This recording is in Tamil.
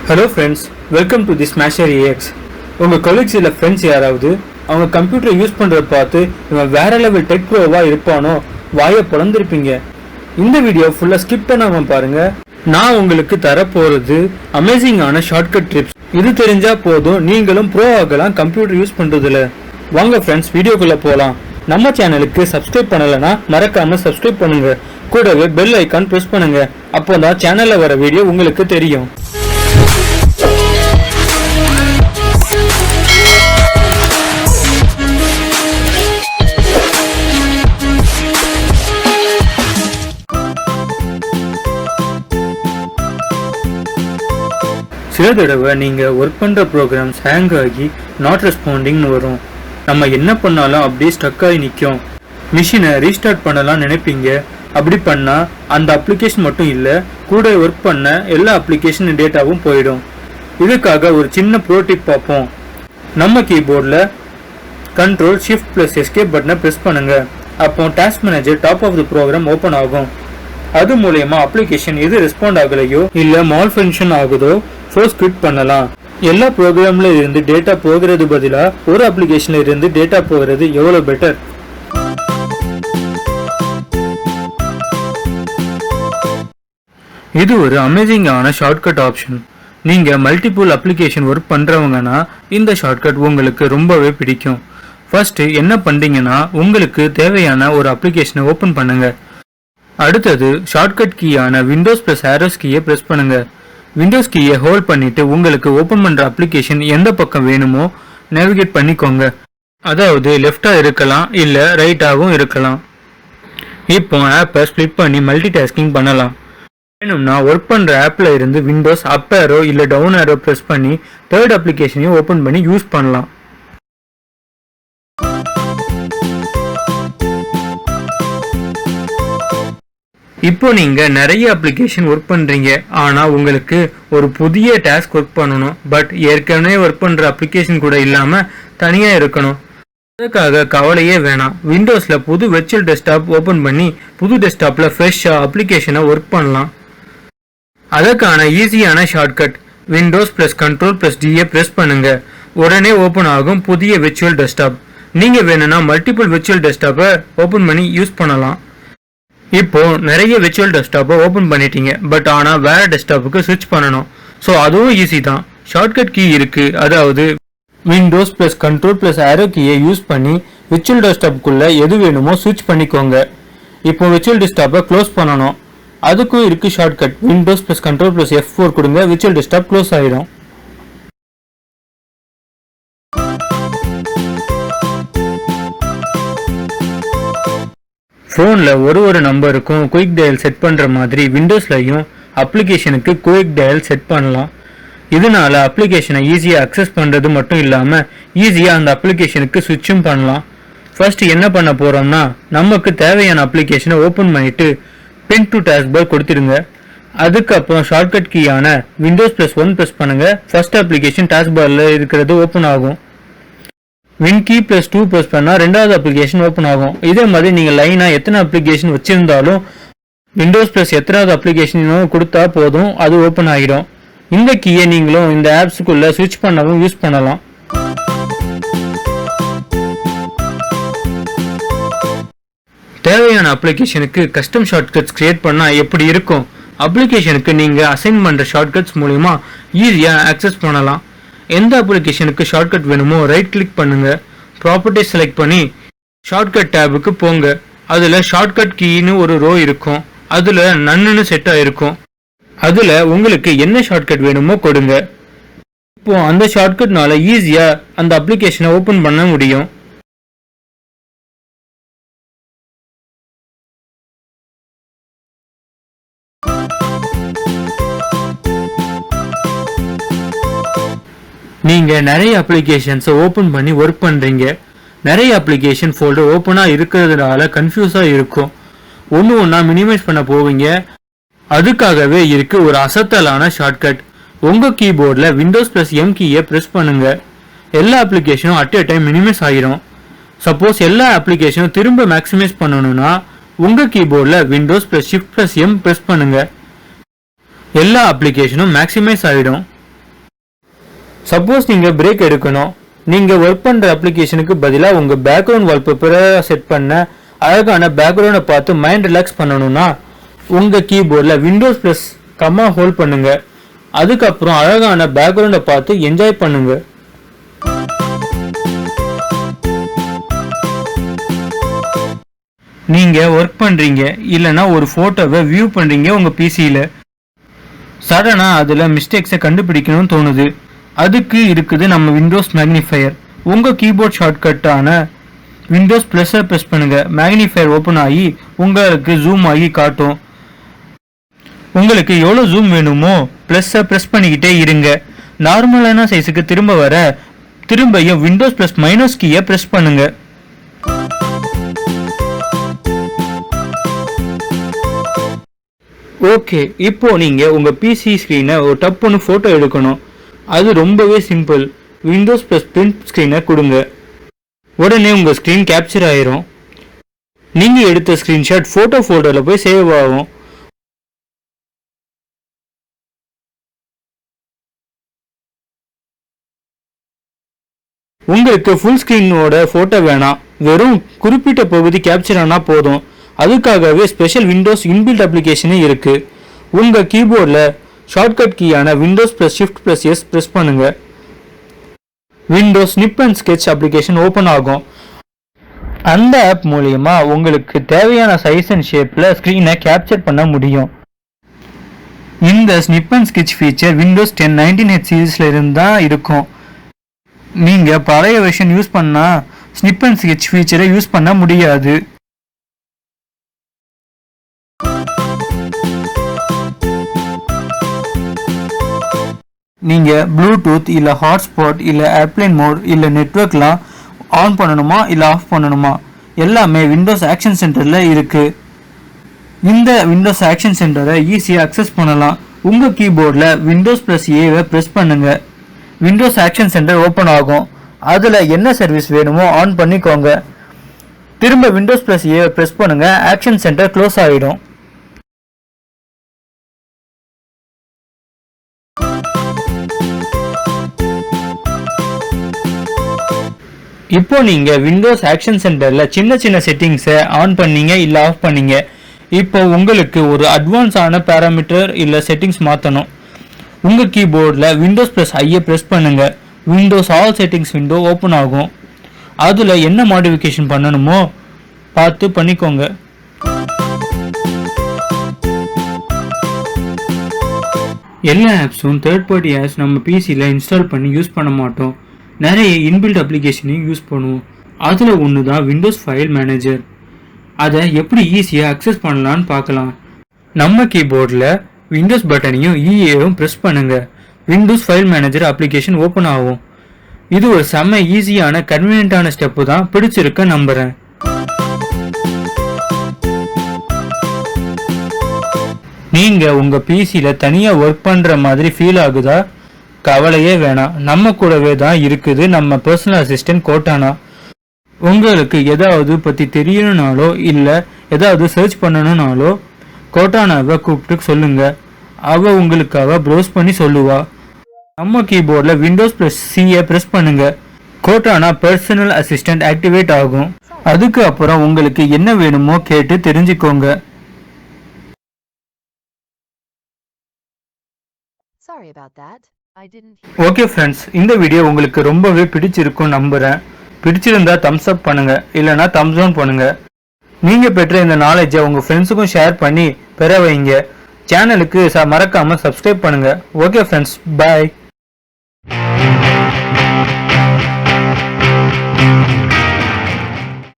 Hello friends, welcome to the Smasher AX. உங்கள் கொலீக்ஸ் இல்லை ஃப்ரெண்ட்ஸ் யாராவது அவங்க கம்ப்யூட்டரை யூஸ் பண்ணுறத பார்த்து இவன் வேற லெவல் டெக் ப்ரோவாக இருப்பானோ வாயை பிளந்திருப்பீங்க. இந்த வீடியோ ஃபுல்லாக ஸ்கிப் பண்ணாமல் பாருங்கள். நான் உங்களுக்கு தரப்போகிறது அமேசிங்கான ஷார்ட்கட் டிப்ஸ். இது தெரிஞ்சால் போதும், நீங்களும் ப்ரோ ஆகலாம் கம்ப்யூட்டர் யூஸ் பண்ணுறதுல. வாங்க ஃப்ரெண்ட்ஸ், வீடியோக்குள்ளே போகலாம். நம்ம சேனலுக்கு சப்ஸ்கிரைப் பண்ணலைன்னா மறக்காமல் சப்ஸ்கிரைப் பண்ணுங்கள். கூடவே பெல் ஐக்கான் ப்ரெஸ் பண்ணுங்கள். அப்போ தான் சேனலில் வர வீடியோ உங்களுக்கு தெரியும். சில தடவை நீங்கள் ஒர்க் பண்ணுற ப்ரோக்ராம்ஸ் ஹேங் ஆகி நாட் ரெஸ்பாண்டிங்னு வரும். நம்ம என்ன பண்ணாலும் அப்படியே ஸ்டக் ஆகி நிற்கும். மிஷினை ரீஸ்டார்ட் பண்ணலாம்னு நினைப்பீங்க. அப்படி பண்ணால் அந்த அப்ளிகேஷன் மட்டும் இல்லை, கூட ஒர்க் பண்ண எல்லா அப்ளிகேஷன் டேட்டாவும் போயிடும். இதுக்காக ஒரு சின்ன ப்ரோ டிப் பார்ப்போம். நம்ம கீபோர்டில் Ctrl+Shift+Escape பட்டனை ப்ரெஸ் பண்ணுங்கள். அப்போ task manager top of the program open ஆகும். அது மூலயமா அப்ளிகேஷன் எது ரெஸ்பாண்ட் ஆகலையோ இல்லை மால் ஃபங்க்ஷன் ஆகுதோ ஃபோர்ஸ் குவிட் பண்ணலாம். எல்லா ப்ரோக்ராம்ல இருந்து டேட்டா போகிறது பதிலாக ஒரு அப்ளிகேஷன்ல இருந்து டேட்டா போகிறது எவ்வளோ பெட்டர். இது ஒரு அமேசிங்கான ஷார்ட்கட் ஆப்ஷன். நீங்கள் மல்டிபிள் அப்ளிகேஷன் ஒர்க் பண்ணுறவங்கன்னா இந்த ஷார்ட்கட் உங்களுக்கு ரொம்பவே பிடிக்கும். ஃபர்ஸ்ட் என்ன பண்ணுறீங்கன்னா, உங்களுக்கு தேவையான ஒரு அப்ளிகேஷனை ஓப்பன் பண்ணுங்க. அடுத்தது ஷார்ட்கட் கீயான Windows+Arrows கீயை ப்ரெஸ் பண்ணுங்க. விண்டோஸ் கீயை ஹோல்ட் பண்ணிட்டு உங்களுக்கு ஓப்பன் பண்ணுற அப்ளிகேஷன் எந்த பக்கம் வேணுமோ நேவிகேட் பண்ணிக்கோங்க. அதாவது லெஃப்டாக இருக்கலாம் இல்லை ரைட்டாகவும் இருக்கலாம். இப்போ ஆப்பை ஸ்ப்ளிட் பண்ணி மல்டி டாஸ்கிங் பண்ணலாம். வேணும்னா ஒர்க் பண்ணுற ஆப்பில் இருந்து விண்டோஸ் அப் ஆரோ இல்லை டவுன் ஆரோ ப்ரெஸ் பண்ணி தேர்ட் அப்ளிகேஷனையும் ஓப்பன் பண்ணி யூஸ் பண்ணலாம். இப்போ நீங்கள் நிறைய அப்ளிகேஷன் ஒர்க் பண்ணுறீங்க, ஆனால் உங்களுக்கு ஒரு புதிய டாஸ்க் ஒர்க் பண்ணணும். பட் ஏற்கனவே ஒர்க் பண்ணுற அப்ளிகேஷன் கூட இல்லாமல் தனியாக இருக்கணும். அதுக்காக கவலையே வேணாம். விண்டோஸில் புது வெர்ச்சுவல் டெஸ்க்டாப் ஓப்பன் பண்ணி புது டெஸ்க்டாப்பில் ஃப்ரெஷ்ஷாக அப்ளிகேஷனை ஒர்க் பண்ணலாம். அதுக்கான ஈஸியான ஷார்ட்கட் Windows+Ctrl+Dயை ப்ரெஸ் பண்ணுங்க. உடனே ஓப்பன் ஆகும் புதிய வெர்ச்சுவல் டெஸ்க்டாப். நீங்கள் வேணும்னா மல்டிபிள் வெர்ச்சுவல் டெஸ்க்டாப்பை ஓப்பன் பண்ணி யூஸ் பண்ணலாம். இப்போ நிறைய வெர்ச்சுவல் டெஸ்க்டாப்பை ஓப்பன் பண்ணிட்டீங்க, பட் ஆனால் வேற டெஸ்க்டாப்புக்கு ஸ்விட்ச் பண்ணணும். ஸோ அதுவும் ஈஸி தான். ஷார்ட்கட் கீ இருக்கு. அதாவது Windows+Ctrl+Arrow கீயை யூஸ் பண்ணி வெர்ச்சுவல் டெஸ்க்டாப்புக்குள்ள எது வேணுமோ ஸ்விட்ச் பண்ணிக்கோங்க. இப்போ வெர்ச்சுவல் டெஸ்க்டாப்பை க்ளோஸ் பண்ணணும். அதுக்கும் இருக்கு ஷார்ட்கட் Windows+Ctrl+F4 கொடுங்க. வெர்ச்சுவல் டெஸ்க்டாப் க்ளோஸ் ஆயிடும். ஃபோனில் ஒரு நம்பருக்கும் குயிக் டயல் செட் பண்ணுற மாதிரி விண்டோஸ்லையும் அப்ளிகேஷனுக்கு குயிக் டயல் செட் பண்ணலாம். இதனால அப்ளிகேஷனை ஈஸியாக அக்சஸ் பண்ணுறது மட்டும் இல்லாமல் ஈஸியாக அந்த அப்ளிகேஷனுக்கு ஸ்விட்சும் பண்ணலாம். ஃபர்ஸ்ட் என்ன பண்ண போகிறோம்னா, நமக்கு தேவையான அப்ளிகேஷனை ஓப்பன் பண்ணிவிட்டு பின் டு டாஸ்க் பார் கொடுத்துடுங்க. அதுக்கப்புறம் ஷார்ட்கட் கீயான Windows+1 ப்ரெஸ் பண்ணுங்கள். ஃபர்ஸ்ட் அப்ளிகேஷன் டாஸ்க் பாரில் இருக்கிறது ஓப்பன் ஆகும். Win+2 ப்ரெஸ் பண்ணால் ரெண்டாவது அப்ளிகேஷன் ஓப்பன் ஆகும். இதே மாதிரி நீங்கள் லைனாக எத்தனை அப்ளிகேஷன் வச்சுருந்தாலும் Windows+ எத்தனாவது அப்ளிகேஷனும் கொடுத்தா போதும், அது ஓப்பன் ஆகிடும். இந்த கீயை நீங்களும் இந்த ஆப்ஸுக்குள்ளே ஸ்விட்ச் பண்ணவும் யூஸ் பண்ணலாம். தேவையான அப்ளிகேஷனுக்கு கஸ்டம் ஷார்ட்கட்ஸ் கிரியேட் பண்ணால் எப்படி இருக்கும்? அப்ளிகேஷனுக்கு நீங்கள் அசைன் பண்ணுற ஷார்ட்கட்ஸ் மூலிமா ஈஸியாக ஆக்சஸ் பண்ணலாம். எந்த அப்ளிகேஷனுக்கு ஷார்ட்கட் வேணுமோ ரைட் கிளிக் பண்ணுங்க. ப்ராப்பர்ட்டிஸ் செலக்ட் பண்ணி ஷார்ட்கட் டேபுக்கு போங்க. அதில் ஷார்ட்கட் கீன்னு ஒரு ரோ இருக்கும். அதில் நன்னு செட் ஆகிருக்கும். அதில் உங்களுக்கு என்ன ஷார்ட்கட் வேணுமோ கொடுங்க. இப்போ அந்த ஷார்ட்கட்னால ஈஸியாக அந்த அப்ளிகேஷனை ஓப்பன் பண்ண முடியும். நீங்கள் நிறைய அப்ளிகேஷன்ஸை ஓப்பன் பண்ணி ஒர்க் பண்ணுறீங்க. நிறைய அப்ளிகேஷன் ஃபோல்டர் ஓப்பனாக இருக்கிறதுனால கன்ஃபியூஸாக இருக்கும். ஒன்றா மினிமைஸ் பண்ண போவீங்க. அதுக்காகவே இருக்கு ஒரு அசத்தலான ஷார்ட்கட். உங்கள் கீபோர்டில் Windows+M கீயை ப்ரெஸ் பண்ணுங்க. எல்லா அப்ளிகேஷனும் அட் எ டைம் மினிமைஸ் ஆகிரும். சப்போஸ் எல்லா அப்ளிகேஷனும் திரும்ப மேக்ஸிமைஸ் பண்ணணும்னா உங்கள் கீபோர்டில் Windows+Shift+M ப்ரெஸ் பண்ணுங்க. எல்லா அப்ளிகேஷனும் மேக்ஸிமைஸ் ஆகிடும். சப்போஸ் நீங்கள் பிரேக் எடுக்கணும், நீங்கள் ஒர்க் பண்ணுற அப்ளிகேஷனுக்கு பதிலாக உங்கள் பேக்ரவுண்ட் வால்பேப்பரை செட் பண்ண அழகான பேக்ரவுண்டை பார்த்து மைண்ட் ரிலாக்ஸ் பண்ணணும்னா உங்கள் கீபோர்டில் விண்டோஸ் ப்ளஸ் கம்மா ஹோல்ட் பண்ணுங்க. அதுக்கப்புறம் அழகான பேக்ரவுண்டை பார்த்து என்ஜாய் பண்ணுங்க. நீங்கள் ஒர்க் பண்ணுறீங்க இல்லைனா ஒரு ஃபோட்டோவை வியூ பண்ணுறீங்க உங்கள் பிசியில். சடனாக அதில் மிஸ்டேக்ஸை கண்டுபிடிக்கணும்னு தோணுது. அதுக்கு இருக்குது நம்ம விண்டோஸ் மேக்னிஃபையர். உங்கள் கீபோர்ட் ஷார்ட்கட்டான விண்டோஸ் ப்ளஸ்ஸை ப்ரெஸ் பண்ணுங்கள். மேக்னிஃபையர் ஓப்பன் ஆகி உங்களுக்கு ஜூம் ஆகி காட்டும். உங்களுக்கு எவ்வளோ ஜூம் வேணுமோ ப்ளஸ்ஸை ப்ரெஸ் பண்ணிக்கிட்டே இருங்க. நார்மலான சைஸுக்கு திரும்ப வர திரும்பியும் விண்டோஸ் ப்ளஸ் மைனஸ் கீயை ப்ரெஸ் பண்ணுங்க. ஓகே, இப்போ நீங்கள் உங்கள் பிசி ஸ்க்ரீனை ஒரு டப்புன்னு ஃபோட்டோ எடுக்கணும். அது ரொம்பவே சிம்பிள். விண்டோஸ் ப்ளஸ் பிரிண்ட் ஸ்க்ரீனை கொடுங்க. உடனே உங்கள் ஸ்க்ரீன் கேப்சர் ஆயிரும். நீங்கள் எடுத்த ஸ்க்ரீன்ஷாட் ஃபோட்டோ ஃபோல்டரில் போய் சேவ் ஆகும். உங்களுக்கு ஃபுல் ஸ்க்ரீனோட ஃபோட்டோ வேணாம், வெறும் குறிப்பிட்ட பகுதி கேப்சர் ஆனால் போதும். அதுக்காகவே ஸ்பெஷல் விண்டோஸ் இன்பில்ட் அப்ளிகேஷனே இருக்குது. உங்கள் கீபோர்டில் ஷார்ட்கட் கீயான Windows plus shift plus S press பண்ணுங்கள். Windows snip and sketch application open ஆகும். அந்த ஆப் மூலமா உங்களுக்கு தேவையான சைஸ் அண்ட் ஷேப்பில் ஸ்க்ரீனை கேப்சர் பண்ண முடியும். இந்த snip and sketch feature Windows 10 19H சீரீஸில் இருந்து தான் இருக்கும். நீங்கள் பழைய வெர்ஷன் யூஸ் பண்ணால் ஸ்னிப் அண்ட் ஸ்கெட்ச் ஃபீச்சரை யூஸ் பண்ண முடியாது. நீங்கள் ப்ளூடூத் இல்லை ஹாட்ஸ்பாட் இல்லை ஏர்ப்ளைன் மோட் இல்லை நெட்வொர்க்லாம் ஆன் பண்ணணுமா இல்லை ஆஃப் பண்ணணுமா எல்லாமே விண்டோஸ் ஆக்ஷன் சென்டரில் இருக்குது. இந்த விண்டோஸ் ஆக்ஷன் சென்டரை ஈஸியாக அக்சஸ் பண்ணலாம். உங்கள் கீபோர்டில் விண்டோஸ் ப்ளஸ் ஏவை ப்ரெஸ் பண்ணுங்கள். விண்டோஸ் ஆக்ஷன் சென்டர் ஓப்பன் ஆகும். அதில் என்ன சர்வீஸ் வேணுமோ ஆன் பண்ணிக்கோங்க. திரும்ப விண்டோஸ் ப்ளஸ் ஏவை ப்ரெஸ் பண்ணுங்கள். ஆக்ஷன் சென்டர் க்ளோஸ் ஆகிடும். இப்போ நீங்கள் விண்டோஸ் ஆக்ஷன் சென்டரில் சின்ன சின்ன செட்டிங்ஸை ஆன் பண்ணீங்க இல்லை ஆஃப் பண்ணீங்க. இப்போ உங்களுக்கு ஒரு அட்வான்ஸான பேராமீட்டர் இல்லை செட்டிங்ஸ் மாற்றணும். உங்கள் கீபோர்டில் விண்டோஸ் ப்ளஸ் ஐயை ப்ரெஸ் பண்ணுங்கள். Windows all settings window open ஆகும். அதில் என்ன மாடிஃபிகேஷன் பண்ணணுமோ பார்த்து பண்ணிக்கோங்க. எல்லா ஆப்ஸும் தேர்ட் பார்ட்டி ஆப்ஸ் நம்ம பிசியில் இன்ஸ்டால் பண்ணி யூஸ் பண்ண மாட்டோம். நிறைய இன்பில்ட் அப்ளிகேஷனையும் யூஸ் பண்ணுவோம். அதில் ஒன்று தான் விண்டோஸ் ஃபைல் மேனேஜர். அதை எப்படி ஈஸியாக அக்சஸ் பண்ணலான்னு பார்க்கலாம். நம்ம கீபோர்டில் விண்டோஸ் பட்டனையும் இஏவும் ப்ரெஸ் பண்ணுங்கள். Windows file manager application open ஆகும். இது ஒரு செம்ம ஈஸியான கன்வீனியன்ட்டான ஸ்டெப்பு தான். பிடிச்சிருக்க நம்புகிறேன். நீங்கள் உங்கள் பிசியில் தனியாக ஒர்க் பண்ணுற மாதிரி ஃபீல் ஆகுதா? கவலையே வேணாம், நம்ம கூடவே தான் இருக்குது நம்ம பர்சனல் அசிஸ்டன்ட் கோட்டானா. உங்களுக்கு ஏதாவது பற்றி தெரியணுனாலோ இல்லை ஏதாவது சர்ச் பண்ணணுனாலோ கோட்டானாவை கூப்பிட்டு சொல்லுங்கள். அவள் உங்களுக்காக ப்ரௌஸ் பண்ணி சொல்லுவா. நம்ம கீபோர்டில் விண்டோஸ் ப்ளஸ் சியை ப்ரெஸ் பண்ணுங்கள். கோட்டானா பர்சனல் அசிஸ்டன்ட் ஆக்டிவேட் ஆகும். அதுக்கு அப்புறம் உங்களுக்கு என்ன வேணுமோ கேட்டு தெரிஞ்சுக்கோங்க. ஓகே ஃப்ரெண்ட்ஸ், இந்த வீடியோ உங்களுக்கு ரொம்பவே பிடிச்சிருக்கும் நம்புகிறேன். பிடிச்சிருந்தா தம்ஸ் அப் பண்ணுங்கள், இல்லைனா தம்ஸ் டவுன் பண்ணுங்கள். நீங்கள் பெற்ற இந்த நாலேஜை உங்கள் ஃப்ரெண்ட்ஸுக்கும் ஷேர் பண்ணி பெற வைங்க. சேனலுக்கு மறக்காமல் சப்ஸ்கிரைப் பண்ணுங்கள். ஓகே ஃப்ரெண்ட்ஸ், பாய்.